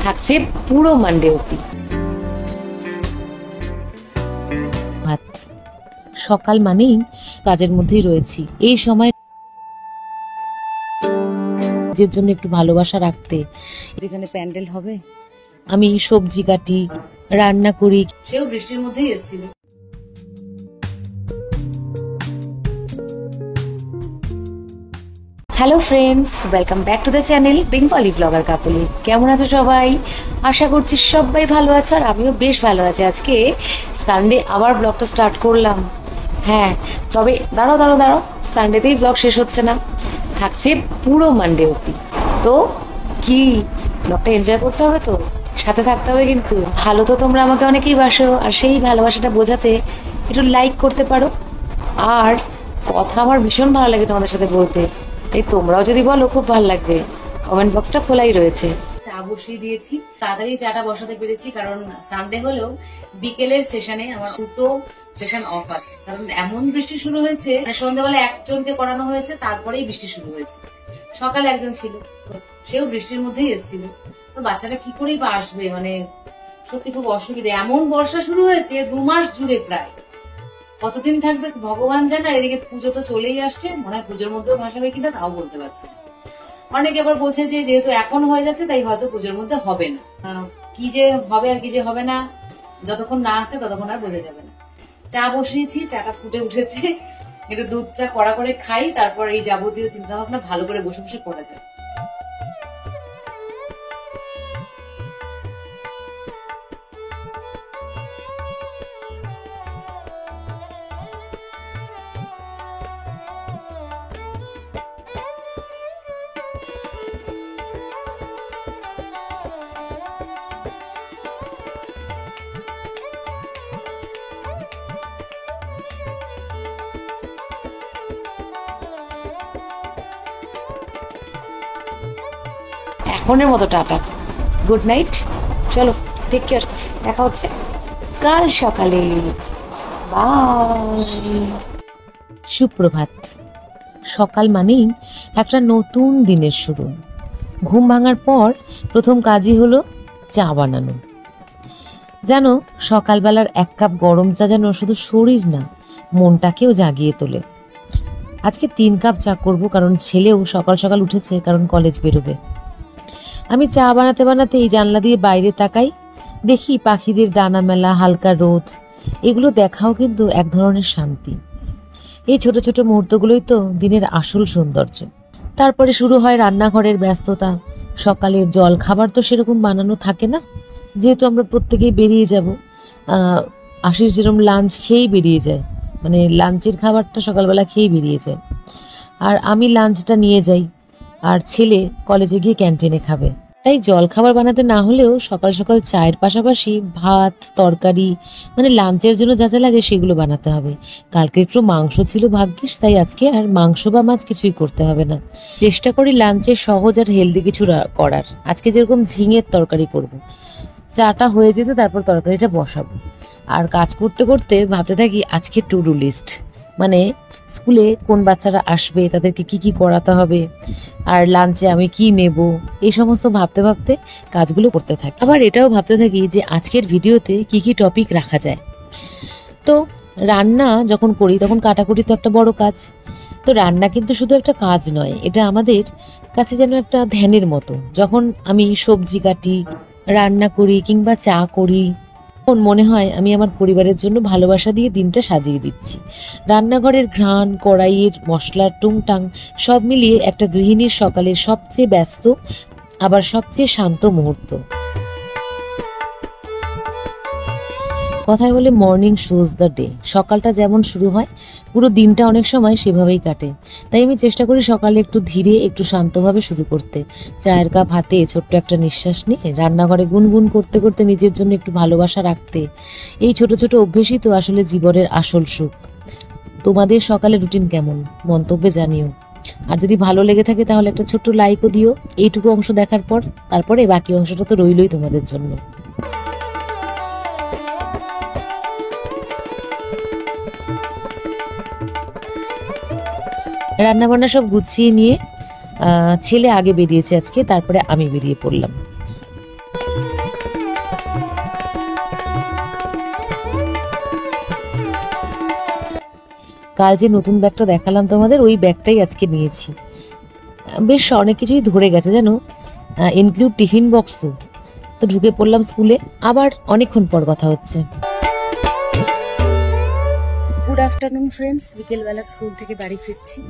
থাকছে পুরো মানডে অবধি। ভাত সকাল মানেই কাজের মধ্যেই রয়েছি। এই সময় নিজের জন্য একটু ভালোবাসা রাখতে যেখানে প্যান্ডেল হবে আমি সবজি কাটি, রান্না করি। সেও বৃষ্টির মধ্যেই এসেছিল। Hello friends, welcome back to the channel Bengali blogger Kakoli. কেমন আছো সবাই? আশা করছি সবাই ভালো আছো, আর আমিও বেশ ভালো আছি। আজকে সানডে আবার ব্লগটা স্টার্ট করলাম। হ্যাঁ, তবে দাঁড়াও, সানডেতেই ব্লগ শেষ হচ্ছে না, থাকছে পুরো মানডে অবধি। তো কি ব্লগটা এনজয় করতে হবে, তো সাথে থাকতে হবে কিন্তু। ভালো তো তোমরা আমাকে অনেকেই বাসো, আর সেই ভালোবাসাটা বোঝাতে একটু লাইক করতে পারো। আর কথা আমার ভীষণ ভালো লাগে তোমাদের সাথে বলতে, তাই তোমরাও যদি বলো খুব ভালো লাগবে। কমেন্ট বক্সটা খোলাই রয়েছে। চা বসিয়ে দিয়েছি, তাড়াতাড়ি চাটা বসাতে পেরেছি, কারণ সানডে হলেও বিকেলের সেশনে আমার দুটো সেশন অফ আছে। কারণ এমন বৃষ্টি শুরু হয়েছে, সন্ধ্যাবেলা একজনকে করানো হয়েছে, তারপরেই বৃষ্টি শুরু হয়েছে। সকালে একজন ছিল, সেও বৃষ্টির মধ্যেই এসেছিল। তো বাচ্চাটা কি করেই বা আসবে, মানে সত্যি খুব অসুবিধা। এমন বর্ষা শুরু হয়েছে 2 মাস জুড়ে, প্রায় কতদিন থাকবে ভগবান জানে। আর এদিকে পুজো তো চলেই আসছে, মনে হয় পুজোর মধ্যেও ভাসাবে কিনা তাও বলতে পারছি না। অনেকে আবার বলছে যে যেহেতু এখন হয়ে যাচ্ছে তাই হয়তো পুজোর মধ্যে হবে না। কি যে হবে আর কি যে হবে না, যতক্ষণ না আসে ততক্ষণ আর বোঝা যাবে না। চা বসিয়েছি, চাটা ফুটে উঠেছে, একটু দুধ চা কড়া করে খাই, তারপর এই যাবতীয় চিন্তা ভাবনা ভালো করে বসে বসে করা যায়। এখনের মতো টাটা, গুড নাইট, চলো টেক কেয়ার, দেখা হচ্ছে কাল সকালে, বাই। সুপ্রভাত। সকাল মানেই একটা নতুন দিনের শুরু। ঘুম ভাঙার পর প্রথম কাজই হলো চা বানানো। জানো, সকালবেলার 1 কাপ গরম চা যেন শুধু শরীর না, মনটাকেও জাগিয়ে তোলে। আজকে 3 কাপ চা করব, কারণ ছেলেও সকাল সকাল উঠেছে, কারণ কলেজ বেরোবে। আমি চা বানাতে বানাতে এই জানলা দিয়ে বাইরে তাকাই, দেখি পাখিদের ডানা মেলা, হালকা রোদ। এগুলো দেখাও কিন্তু এক ধরনের শান্তি। এই ছোট ছোট মুহূর্তগুলোই তো দিনের আসল সৌন্দর্য। তারপরে শুরু হয় রান্নাঘরের ব্যস্ততা। সকালের জল খাবার তো সেরকম বানানো থাকে না, যেহেতু আমরা প্রত্যেকেই বেরিয়ে যাব। আশিস যেরকম লাঞ্চ খেয়েই বেরিয়ে যায়, মানে লাঞ্চের খাবারটা সকালবেলা খেয়েই বেরিয়ে যায়, আর আমি লাঞ্চটা নিয়ে যাই, আর ছেলে কলেজে গিয়ে ক্যান্টিনে খাবে। তাই জল খাবার বানাতে না হলেও সকাল সকাল চায়ের পাশাপাশি ভাত, তরকারি, মানে লাঞ্চের জন্য যা যা লাগে সেগুলো বানাতে হবে। কালকে একটু মাংস ছিল ভাগ্যিস, তাই আজকে আর মাংস বা মাছ কিছুই করতে হবে না। চেষ্টা করি লাঞ্চের সহজ আর হেলদি কিছু করার। আজকে যেরকম ঝিঙের তরকারি করব। চাটা হয়ে যেতে তারপর তরকারিটা বসাবো। আর কাজ করতে করতে ভাবতে থাকি আজকে টু ডু লিস্ট, মানে স্কুলে কোন বাচ্চারা আসবে, তাদেরকে কি কি করাতে হবে, আর লাঞ্চে আমি কি নেব, এই সমস্ত ভাবতে ভাবতে কাজগুলো করতে থাকি। আবার এটাও ভাবতে থাকি যে আজকের ভিডিওতে কি কি টপিক রাখা যায়। তো রান্না যখন করি তখন কাটাকুটি তো একটা বড় কাজ। তো রান্না কিন্তু শুধু একটা কাজ নয়, এটা আমাদের কাছে যেন একটা ধ্যানের মতো। যখন আমি সবজি কাটি, রান্না করি কিংবা চা করি, তখন মনে হয় আমি আমার পরিবারের জন্য ভালোবাসা দিয়ে দিনটা সাজিয়ে দিচ্ছি। রান্নাঘরের ঘ্রাণ, কড়াইয়ের মশলার টুংটাং সব মিলিয়ে একটা গৃহিণীর সকালের সবচেয়ে ব্যস্ত আবার সবচেয়ে শান্ত মুহূর্ত। কথায় বলে মর্নিং শোজ দ্য ডে। সকালটা যেমন শুরু হয় পুরো দিনটা অনেক সময় সেভাবেই কাটে। তাই আমি চেষ্টা করি সকালে একটু ধীরে, একটু শান্তভাবে শুরু করতে। চায়ের কাপ হাতে ছোট্ট একটা নিঃশ্বাস নিয়ে রান্নাঘরে গুনগুন করতে করতে নিজের জন্য একটু ভালোবাসা রাখতে। এই ছোট ছোট অভ্যেসই তো আসলে জীবনের আসল সুখ। তোমাদের সকালে রুটিন কেমন মন্তব্যে জানিও। আর যদি ভালো লেগে থাকে তাহলে একটা ছোট্ট লাইকও দিও এইটুকু অংশ দেখার পর। তারপরে বাকি অংশটা তো রইলই তোমাদের জন্য। রান্নাবান্না সব গুছিয়ে নিয়ে ছেলে আগে বেরিয়েছে আজকে, তারপরে আমি বেরিয়ে পড়লাম। কাল যে নতুন ব্যাগটা দেখালাম তোমাদের, ওই ব্যাগটাই আজকে নিয়েছি। বেশ অনেক কিছুই ধরে গেছে জানো, ইনক্লুড টিফিন বক্সও। তো ঢুকে পড়লাম স্কুলে, আবার অনেকক্ষণ পর কথা হচ্ছে। গুড আফটারনুন ফ্রেন্ডস, বিকেলবেলা স্কুল থেকে বাড়ি ফিরছি।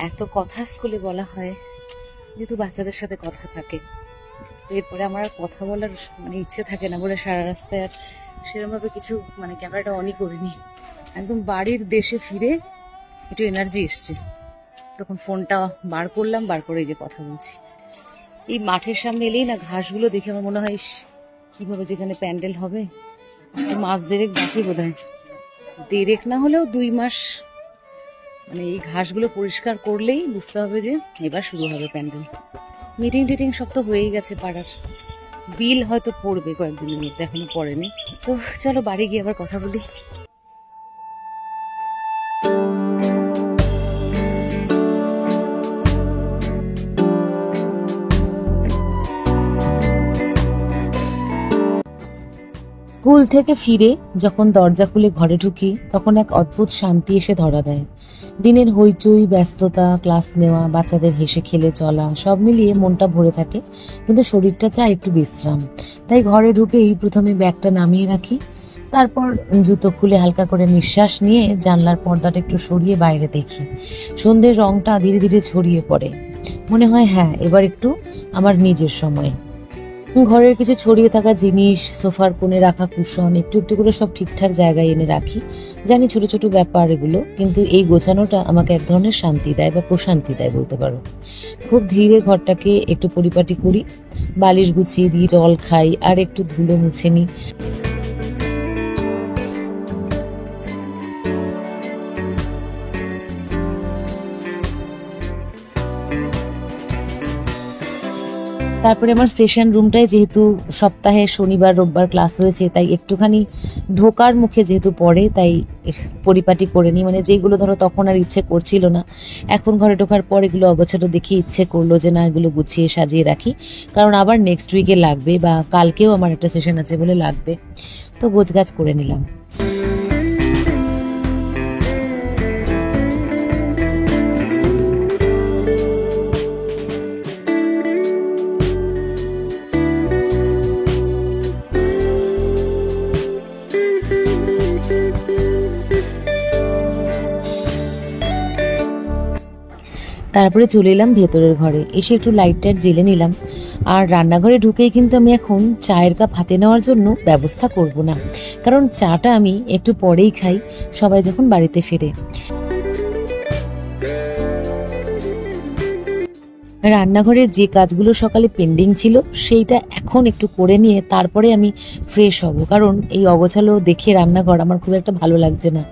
এত কথা স্কুলে বলা হয় যেহেতু বাচ্চাদের সাথে কথা থাকে, এরপরে আমার আর কথা বলার ইচ্ছে থাকে না বলে সারা রাস্তায় আর সেরকমভাবে কিছু ক্যামেরাটা অনই করিনি। একদম বাড়ির দেশে ফিরে একটু এনার্জি এসছে, তখন ফোনটা বার করলাম, বার করে যে কথা বলছি। এই মাঠের সামনে এলেই না ঘাসগুলো দেখে আমার মনে হয় কিভাবে যেখানে প্যান্ডেল হবে, মাস দেড়েক বাকি বোধ হয়, দেড়েক না হলেও 2 মাস। এই ঘাসগুলো পরিষ্কার করলেই বুঝতে হবে যে এবার শুরু হবে প্যান্ডেল। মিটিং টিটিং সব তো হয়েই গেছে পাড়ার, বিল হয়তো পড়বে কয়েকদিনের মধ্যে, এখনো পড়েনি। তো চলো বাড়ি গিয়ে আবার কথা বলি। স্কুল থেকে ফিরে যখন দরজা খুলে ঘরে ঢুকি, তখন এক অদ্ভুত শান্তি এসে ধরা দেয়। দিনের হইচই, ব্যস্ততা, ক্লাস নেওয়া, বাচ্চাদের হেসে খেলে চলা, সব মিলিয়ে মনটা ভরে থাকে, কিন্তু শরীরটা চায় একটু বিশ্রাম। তাই ঘরে ঢুকেই প্রথমে ব্যাগটা নামিয়ে রাখি, তারপর জুতো খুলে হালকা করে নিঃশ্বাস নিয়ে জানলার পর্দাটা একটু সরিয়ে বাইরে দেখি। সন্ধ্যের রংটা ধীরে ধীরে ছড়িয়ে পড়ে। মনে হয় হ্যাঁ, এবার একটু আমার নিজের সময়। ঘরের কিছু ছড়িয়ে থাকা জিনিস, সোফার কোণে রাখা কুশন একটু একটু করে সব ঠিকঠাক জায়গায় এনে রাখি। জানি ছোট ছোট ব্যাপার এগুলো, কিন্তু এই গোছানোটা আমাকে এক ধরনের শান্তি দেয় বা প্রশান্তি দেয় বলতে পারো। খুব ধীরে ঘরটাকে একটু পরিপাটি করি, বালিশ গুছিয়ে দিই, জল খাই, আর একটু ধুলো মুছে নিই। তারপরে আমার সেশন রুমটায় যেহেতু সপ্তাহে শনিবার রোববার ক্লাস হয়েছে, তাই একটুখানি ঢোকার মুখে যেহেতু পড়ে, তাই পরিপাটি করে নিই। যেগুলো ধরো তখন আর ইচ্ছে করছিল না, এখন ঘরে ঢোকার পর এগুলো অগোছালো দেখে ইচ্ছে করলো যে না, এগুলো গুছিয়ে সাজিয়ে রাখি, কারণ আবার নেক্সট উইকে লাগবে, বা কালকেও আমার একটা সেশন আছে বলে লাগবে। তো গোছগাছ করে নিলাম। তারপরে চলে এলাম ভেতরের ঘরে, এসে একটু লাইটটার জ্বেলে নিলাম। আর রান্নাঘরে ঢুকেই কিন্তু আমি এখন চায়ের কাপ হাতে নেওয়ার জন্য ব্যবস্থা করব না, কারণ চাটা আমি একটু পরেই খাই, সবাই যখন বাড়িতে ফেরে। রান্নাঘরে যে কাজগুলো সকালে পেন্ডিং ছিল সেইটা এখন একটু করে নিয়ে তারপরে আমি ফ্রেশ হব, কারণ এই অগোছালো দেখে রান্নাঘর আমার খুব একটা ভালো লাগছে না।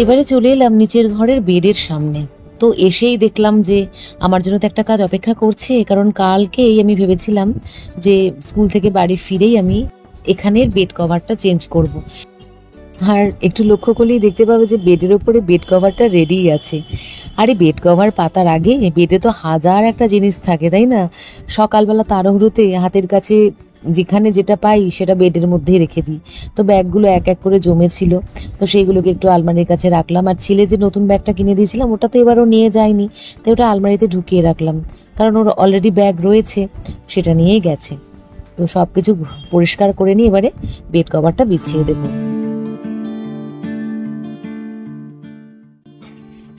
এবারে চলে এলাম নিচের ঘরের বেডের সামনে। তো এসেই দেখলাম যে আমার জন্য তো একটা কাজ অপেক্ষা করছে, কারণ কালকেই আমি ভেবেছিলাম যে স্কুল থেকে বাড়ি ফিরেই আমি এখানের বেড কভারটা চেঞ্জ করব। আর একটু লক্ষ্য করলেই দেখতে পাবে যে বেডের ওপরে বেড কভারটা রেডি আছে। আরে বেড কভার পাতার আগে বেডে তো হাজার একটা জিনিস থাকে, তাই না? সকালবেলা তাড়াহুড়োতে হাতের কাছে যেখানে যেটা পাই সেটা বেডের মধ্যেই রেখে দিই। তো ব্যাগগুলো এক এক করে জমেছিল, তো সেইগুলোকে একটু আলমারির কাছে রাখলাম। আর ছেলে যে নতুন ব্যাগটা কিনে দিয়েছিলাম ওটা তো এবারও নিয়ে যায়নি, তাই ওটা আলমারিতে ঢুকিয়ে রাখলাম, কারণ ওর অলরেডি ব্যাগ রয়েছে, সেটা নিয়েই গেছে। তো সব কিছু পরিষ্কার করে নিয়ে এবারে বেড কভারটা বিছিয়ে দেবো।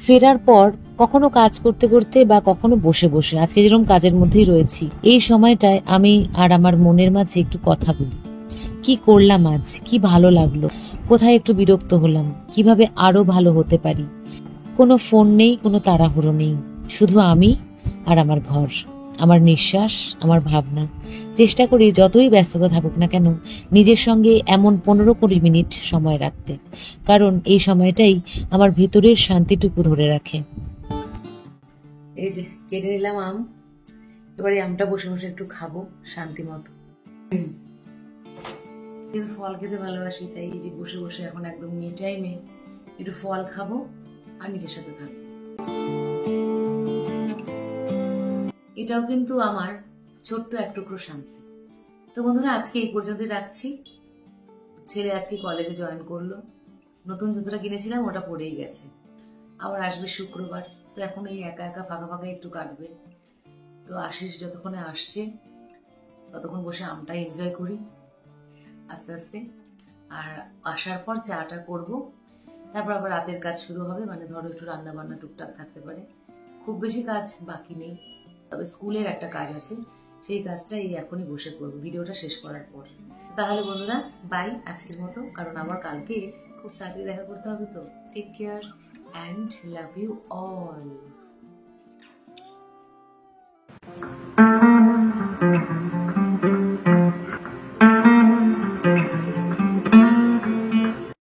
ফেরার পর কখনো কাজ করতে করতে বা কখনো বসে বসে, আজকে যেরকম কাজের মধ্যেই রয়েছি, এই সময়টায় আমি আর আমার মনের মাঝে একটু কথা বলি। কি করলাম আজ, কি ভালো লাগলো, কোথায় একটু বিরক্ত হলাম, কিভাবে আরো ভালো হতে পারি। কোনো ফোন নেই, কোনো তাড়াহুড়ো নেই, শুধু আমি আর আমার ঘর, আমার নিঃশ্বাস, আমার ভাবনা। চেষ্টা করি যতই ব্যস্ততা থাকুক না কেন নিজের সঙ্গে এমন 15-20 মিনিট সময় রাখতে, কারণ এই সময়টাই আমার ভেতরের শান্তিটুকু ধরে রাখে। এই যে কেটে নিলাম আম, এবারে আমটা বসে বসে একটু খাবো শান্তি মতো। কিন্তু ফল খেতে ভালোবাসি, তাই এই যে বসে বসে এখন একদম মি টাইমে একটু ফল খাবো আর নিজের সাথে থাকবো। এটাও কিন্তু আমার ছোট্ট এক টুকরো শান্তি। তো বন্ধুরা, আজকে এই পর্যন্ত রাখছি। ছেলে আজকে কলেজে জয়েন করলো, নতুন জুতোটা কিনেছিলাম ওটা পড়েই গেছে, আবার আসবে শুক্রবার। তো এখন এই একা একা ফাঁকা ফাঁকা একটু কাটবে। তো আশিস যতক্ষণে আসছে ততক্ষণ বসে আমটা এনজয় করি আস্তে আস্তে। আর আসার পর চাটা করব, তারপর আবার রাতের কাজ শুরু হবে। মানে ধরো একটু রান্না বান্না টুকটাক থাকতে পারে, খুব বেশি কাজ বাকি নেই। তবে স্কুলের একটা কাজ আছে, সেই কাজটা এই এখনই বসে করবো ভিডিওটা শেষ করার পর। তাহলে বন্ধুরা বাই আজকের মতো, কারণ আবার কালকে খুব তাড়াতাড়ি দেখা করতে হবে। তো take care and love you all.